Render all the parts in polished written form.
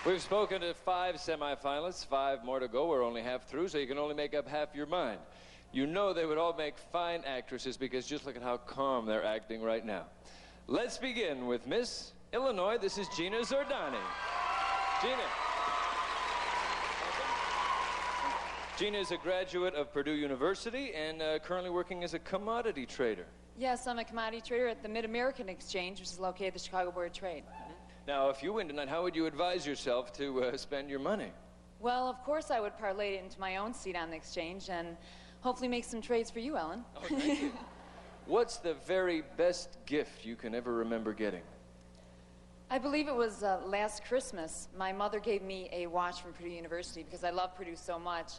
We've spoken to 5 semifinalists, 5 more to go. We're only half through, so you can only make up half your mind. You know they would all make fine actresses because just look at how calm they're acting right now. Let's begin with Miss Illinois. This is Gina Zordani. Gina. Gina is a graduate of Purdue University and currently working as a commodity trader. Yes, I'm a commodity trader at the Mid-American Exchange, which is located at the Chicago Board of Trade. Now, if you win tonight, how would you advise yourself to spend your money? Well, of course I would parlay it into my own seat on the exchange and hopefully make some trades for you, Ellen. Oh, thank you. What's the very best gift you can ever remember getting? I believe it was last Christmas. My mother gave me a watch from Purdue University because I love Purdue so much.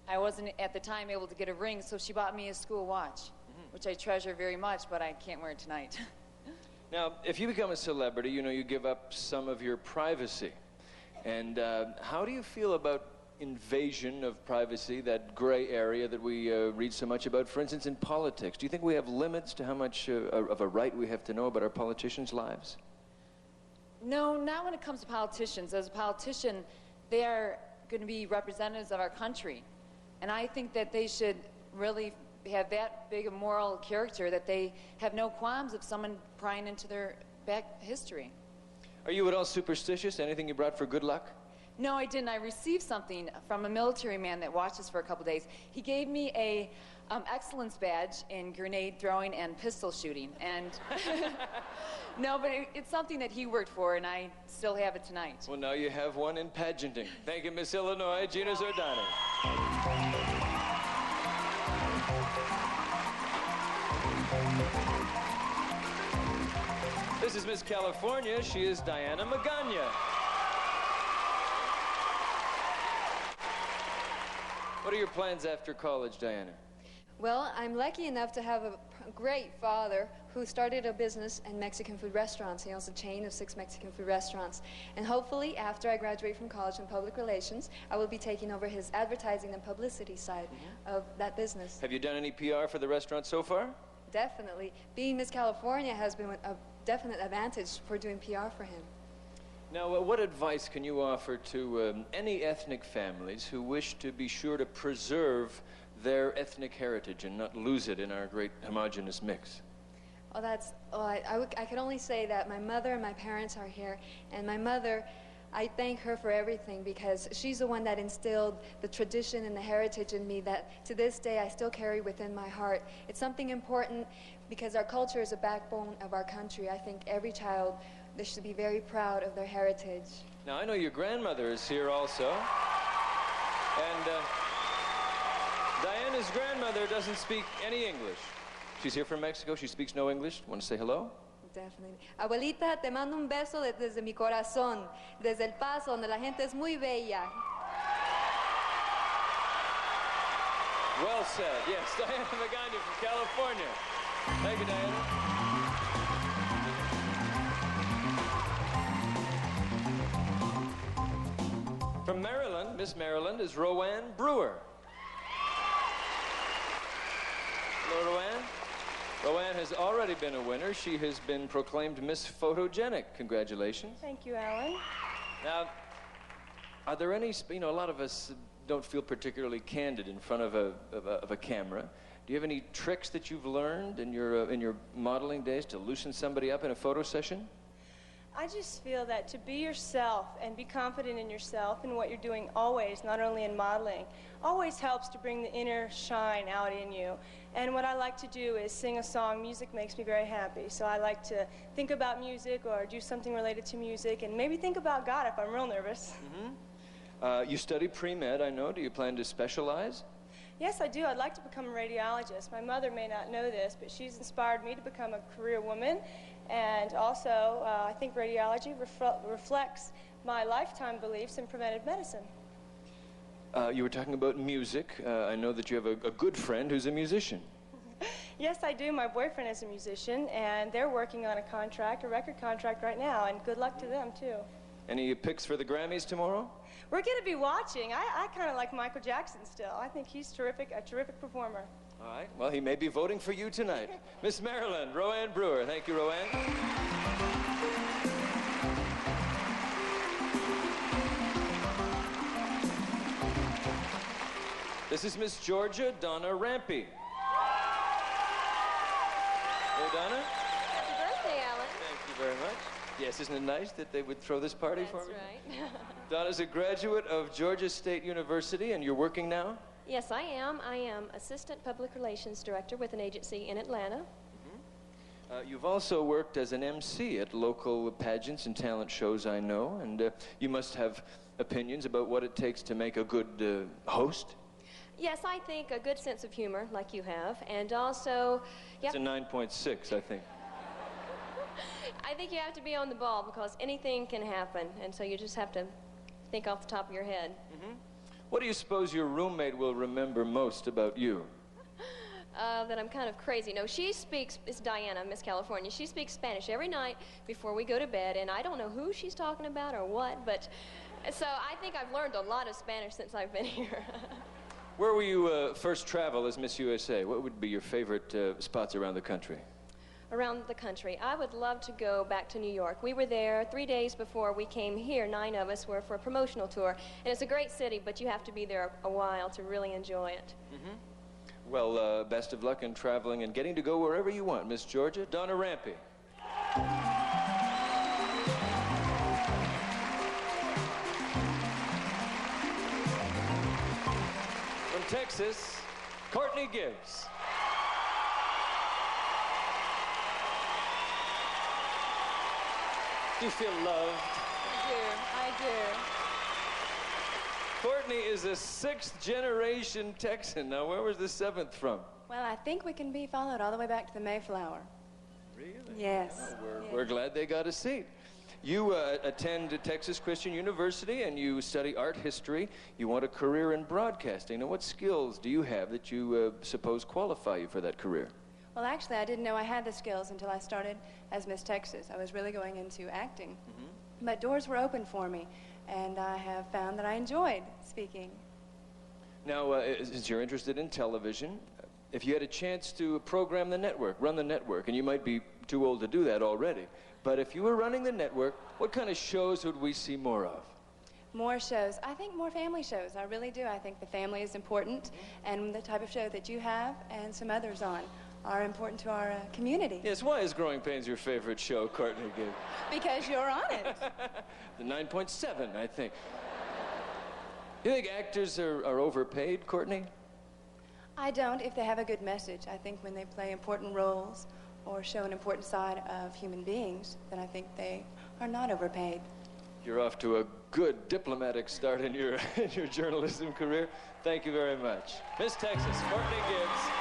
I wasn't at the time able to get a ring, so she bought me a school watch, which I treasure very much, but I can't wear it tonight. Now, if you become a celebrity, you know, you give up some of your privacy. And how do you feel about invasion of privacy, that gray area that we read so much about, for instance, in politics? Do you think we have limits to how much of a right we have to know about our politicians' lives? No, not when it comes to politicians. As a politician, they are going to be representatives of our country. And I think that they should really have that big a moral character that they have no qualms of someone prying into their back history. Are you at all superstitious? Anything you brought for good luck? No, I didn't. I received something from a military man that watched us for a couple days. He gave me a excellence badge in grenade throwing and pistol shooting. And no, but it's something that he worked for, and I still have it tonight. Well, now you have one in pageanting. Thank you, Miss Illinois, Gina Zordani. This is Miss California. She is Diana Magana. What are your plans after college, Diana? Well, I'm lucky enough to have a great father who started a business in Mexican food restaurants. He owns a chain of 6 Mexican food restaurants. And hopefully, after I graduate from college in public relations, I will be taking over his advertising and publicity side of that business. Have you done any PR for the restaurant so far? Definitely. Being Miss California has been a definite advantage for doing PR for him. Now, what advice can you offer to any ethnic families who wish to be sure to preserve their ethnic heritage and not lose it in our great homogeneous mix? I could only say that my mother and my parents are here, and my mother, I thank her for everything because she's the one that instilled the tradition and the heritage in me that to this day I still carry within my heart. It's something important because our culture is a backbone of our country. I think every child, they should be very proud of their heritage. Now, I know your grandmother is here also. And Diana's grandmother doesn't speak any English. She's here from Mexico. She speaks no English. Want to say hello? Definitely. Abuelita, te mando un beso desde mi corazón, desde El Paso, donde la gente es muy bella. Well said. Yes, Diana Magana from California. Thank you, Diana. From Maryland, Miss Maryland is Rowan Brewer. Hello, Rowan. Rowan has already been a winner. She has been proclaimed Miss Photogenic. Congratulations. Thank you, Alan. Now, are there any, you know, a lot of us don't feel particularly candid in front of a camera. Do you have any tricks that you've learned in your modeling days to loosen somebody up in a photo session? I just feel that to be yourself and be confident in yourself and what you're doing always, not only in modeling, always helps to bring the inner shine out in you. And what I like to do is sing a song. Music makes me very happy. So I like to think about music or do something related to music and maybe think about God if I'm real nervous. You study pre-med, I know. Do you plan to specialize? Yes, I do. I'd like to become a radiologist. My mother may not know this, but she's inspired me to become a career woman. And also, I think radiology reflects my lifetime beliefs in preventive medicine. You were talking about music. I know that you have a good friend who's a musician. Yes, I do. My boyfriend is a musician, and they're working on a record contract right now, and good luck to them, too. Any picks for the Grammys tomorrow? We're going to be watching. I kind of like Michael Jackson still. I think he's a terrific performer. All right. Well, he may be voting for you tonight. Miss Maryland, Rowan Brewer. Thank you, Rowan. This is Miss Georgia Donna Rampy. Hello, Donna. Happy birthday, Alan. Thank you very much. Yes, isn't it nice that they would throw this party for me? That's right. Donna's a graduate of Georgia State University, and you're working now? Yes, I am. I am Assistant Public Relations Director with an agency in Atlanta. You've also worked as an MC at local pageants and talent shows, I know, and you must have opinions about what it takes to make a good host. Yes, I think a good sense of humor, like you have, and also... It's a 9.6, I think. I think you have to be on the ball because anything can happen, and so you just have to think off the top of your head. What do you suppose your roommate will remember most about you? That I'm kind of crazy. No, she speaks, it's Diana, Miss California. She speaks Spanish every night before we go to bed, and I don't know who she's talking about or what, but so I think I've learned a lot of Spanish since I've been here. Where will you first travel as Miss USA? What would be your favorite spots around the country? Around the country. I would love to go back to New York. We were there 3 days before we came here. 9 of us were for a promotional tour, and it's a great city, but you have to be there a while to really enjoy it. Well, best of luck in traveling and getting to go wherever you want, Miss Georgia Donna Rampy. From Texas, Courtney Gibbs. Do you feel loved? I do. Courtney is a 6th generation Texan. Now, where was the 7th from? Well, I think we can be followed all the way back to the Mayflower. Really? Yes. We're glad they got a seat. You attend Texas Christian University and you study art history. You want a career in broadcasting. Now, what skills do you have that you suppose qualify you for that career? Well, actually, I didn't know I had the skills until I started as Miss Texas. I was really going into acting. But doors were open for me, and I have found that I enjoyed speaking. Now, since you're interested in television, if you had a chance to program the network, run the network, and you might be too old to do that already, but if you were running the network, what kind of shows would we see more of? More shows. I think more family shows. I really do. I think the family is important, and the type of show that you have and some others on are important to our community. Yes, why is Growing Pains your favorite show, Courtney Gibbs? Because you're on it. The 9.7, I think. You think actors are overpaid, Courtney? I don't, if they have a good message. I think when they play important roles or show an important side of human beings, then I think they are not overpaid. You're off to a good diplomatic start in your journalism career. Thank you very much. Miss Texas, Courtney Gibbs.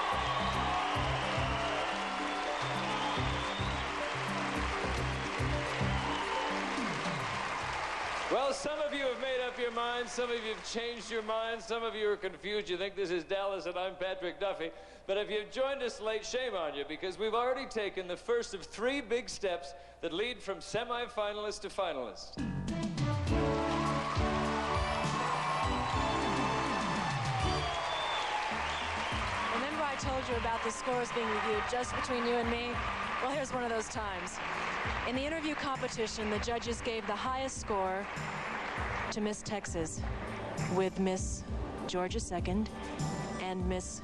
Well, some of you have made up your minds, some of you have changed your minds, some of you are confused. You think this is Dallas and I'm Patrick Duffy. But if you've joined us late, shame on you, because we've already taken the first of 3 big steps that lead from semi-finalist to finalist. Remember I told you about the scores being reviewed just between you and me? Well, here's one of those times. In the interview competition, the judges gave the highest score to Miss Texas, with Miss Georgia 2nd and Miss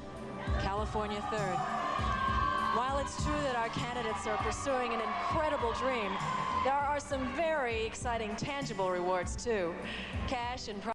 California 3rd. While it's true that our candidates are pursuing an incredible dream, there are some very exciting tangible rewards too. Cash and